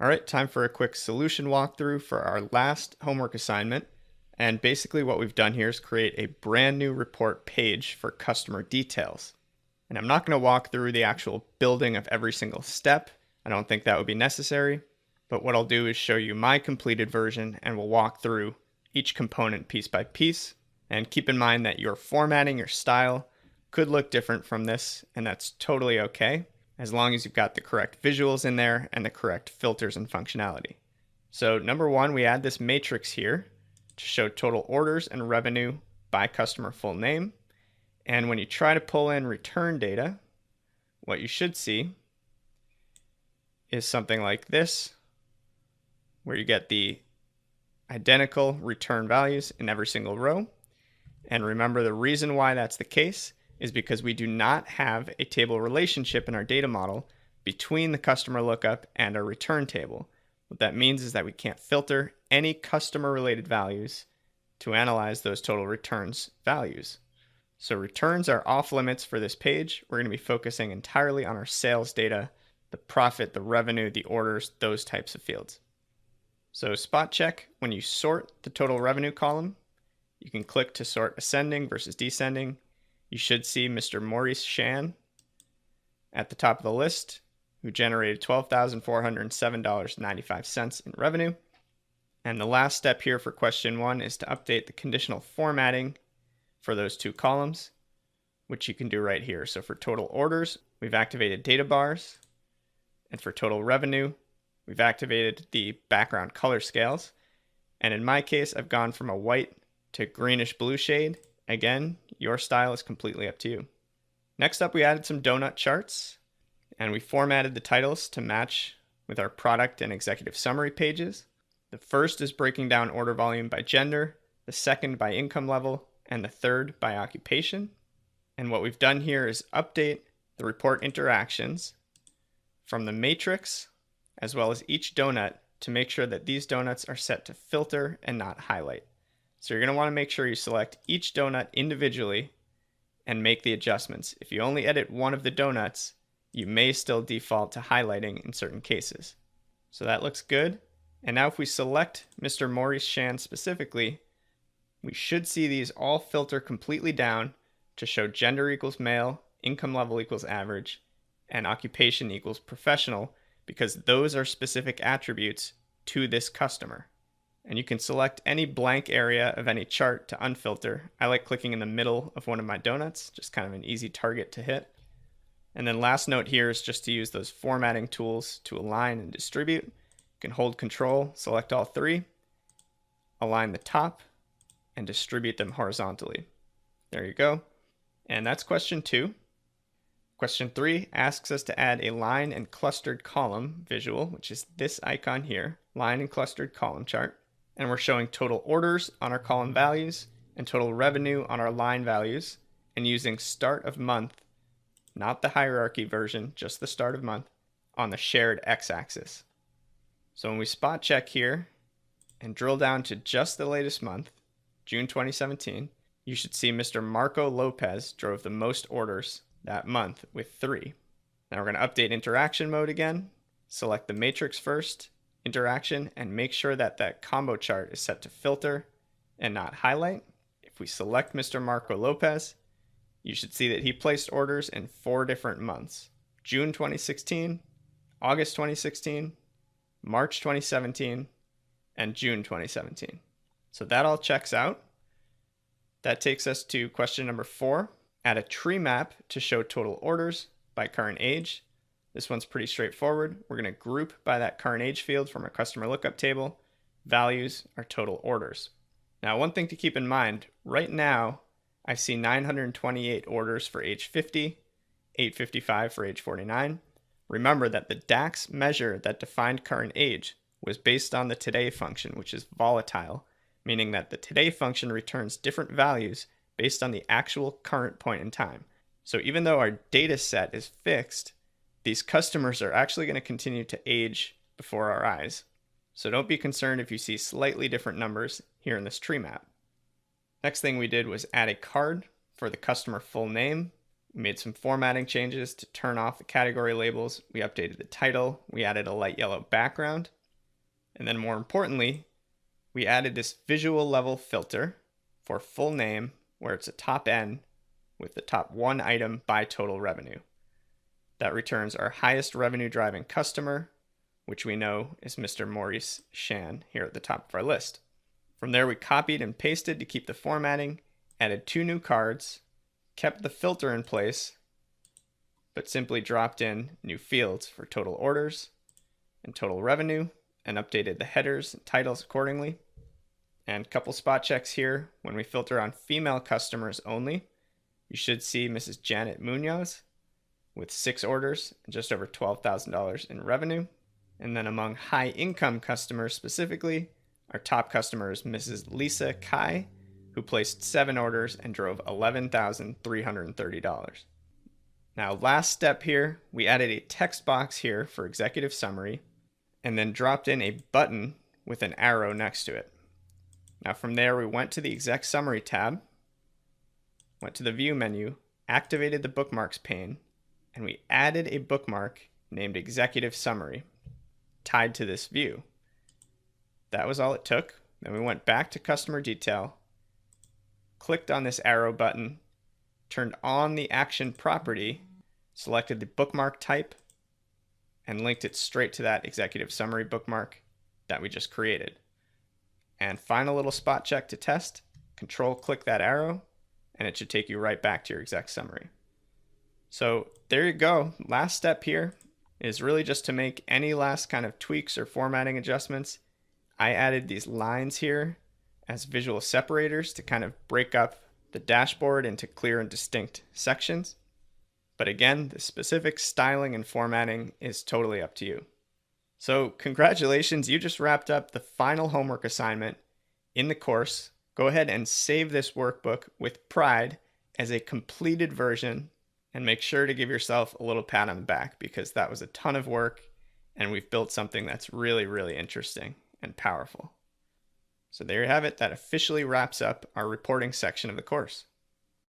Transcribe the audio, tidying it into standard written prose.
All right, time for a quick solution walkthrough for our last homework assignment. And basically what we've done here is create a brand new report page for customer details. And I'm not going to walk through the actual building of every single step. I don't think that would be necessary. But what I'll do is show you my completed version and we'll walk through each component piece by piece. And keep in mind that your formatting, your style could look different from this, and that's totally okay, as long as you've got the correct visuals in there and the correct filters and functionality. So number one, we add this matrix here to show total orders and revenue by customer full name. And when you try to pull in return data, what you should see is something like this, where you get the identical return values in every single row. And remember, the reason why that's the case is because we do not have a table relationship in our data model between the customer lookup and our return table. What that means is that we can't filter any customer related values to analyze those total returns values. So returns are off limits for this page. We're going to be focusing entirely on our sales data, the profit, the revenue, the orders, those types of fields. So spot check, when you sort the total revenue column, you can click to sort ascending versus descending. You should see Mr. Maurice Shan at the top of the list, who generated $12,407.95 in revenue. And the last step here for question one is to update the conditional formatting for those two columns, which you can do right here. So for total orders, we've activated data bars. And for total revenue, we've activated the background color scales. And in my case, I've gone from a white to greenish blue shade. Again, your style is completely up to you. Next up, we added some Doughnut charts, and we formatted the titles to match with our product and executive summary pages. The first is breaking down order volume by gender, the second by income level, and the third by occupation. And what we've done here is update the report interactions from the matrix as well as each donut to make sure that these donuts are set to filter and not highlight. So you're going to want to make sure you select each donut individually and make the adjustments. If you only edit one of the donuts, you may still default to highlighting in certain cases. So that looks good. And now if we select Mr. Maurice Shan specifically, we should see these all filter completely down to show gender equals male, income level equals average, and occupation equals professional, because those are specific attributes to this customer. And you can select any blank area of any chart to unfilter. I like clicking in the middle of one of my donuts, just kind of an easy target to hit. And then last note here is just to use those formatting tools to align and distribute. You can hold Control, select all three, align the top, and distribute them horizontally. There you go. And that's question two. Question three asks us to add a line and clustered column visual, which is this icon here, line and clustered column chart. And we're showing total orders on our column values and total revenue on our line values, and using start of month, not the hierarchy version, just the start of month, on the shared x-axis. So when we spot check here and drill down to just the latest month, June 2017, you should see Mr. Marco Lopez drove the most orders that month with 3. Now we're going to update interaction mode again, select the matrix first, interaction, and make sure that that combo chart is set to filter and not highlight. If we select Mr. Marco Lopez, you should see that he placed orders in 4 different months: June 2016, August 2016, March 2017, and June 2017. So that all checks out. That takes us to question number 4. Add a tree map to show total orders by current age. This one's pretty straightforward. We're going to group by that current age field from our customer lookup table. Values are total orders. Now, one thing to keep in mind, right now, I see 928 orders for age 50, 855 for age 49. Remember that the DAX measure that defined current age was based on the today function, which is volatile, meaning that the today function returns different values based on the actual current point in time. So even though our data set is fixed, these customers are actually going to continue to age before our eyes. So don't be concerned if you see slightly different numbers here in this tree map. Next thing we did was add a card for the customer full name We made some formatting changes to turn off the category labels. We updated the title. We added a light yellow background. And then more importantly, we added this visual level filter for full name where it's a top N with the top one item by total revenue. That returns our highest revenue driving customer, which we know is Mr. Maurice Shan here at the top of our list. From there, we copied and pasted to keep the formatting, added 2 new cards, kept the filter in place, but simply dropped in new fields for total orders and total revenue, and updated the headers and titles accordingly. And a couple spot checks here. When we filter on female customers only, you should see Mrs. Janet Munoz with 6 orders and just over $12,000 in revenue. And then among high income customers specifically, our top customer is Mrs. Lisa Kai, who placed 7 orders and drove $11,330. Now, last step here, we added a text box here for executive summary, and then dropped in a button with an arrow next to it. Now from there, we went to the exec summary tab, went to the view menu, activated the bookmarks pane, and we added a bookmark named executive summary tied to this view. That was all it took. Then we went back to customer detail, clicked on this arrow button, turned on the action property, selected the bookmark type, and linked it straight to that executive summary bookmark that we just created. And final little spot check to test, control click that arrow, and it should take you right back to your exec summary. So there you go. Last step here is really just to make any last kind of tweaks or formatting adjustments. I added these lines here as visual separators to kind of break up the dashboard into clear and distinct sections. But again, the specific styling and formatting is totally up to you. So congratulations, you just wrapped up the final homework assignment in the course. Go ahead and save this workbook with pride as a completed version, and make sure to give yourself a little pat on the back because that was a ton of work and we've built something that's really, really interesting and powerful. So there you have it. That officially wraps up our reporting section of the course.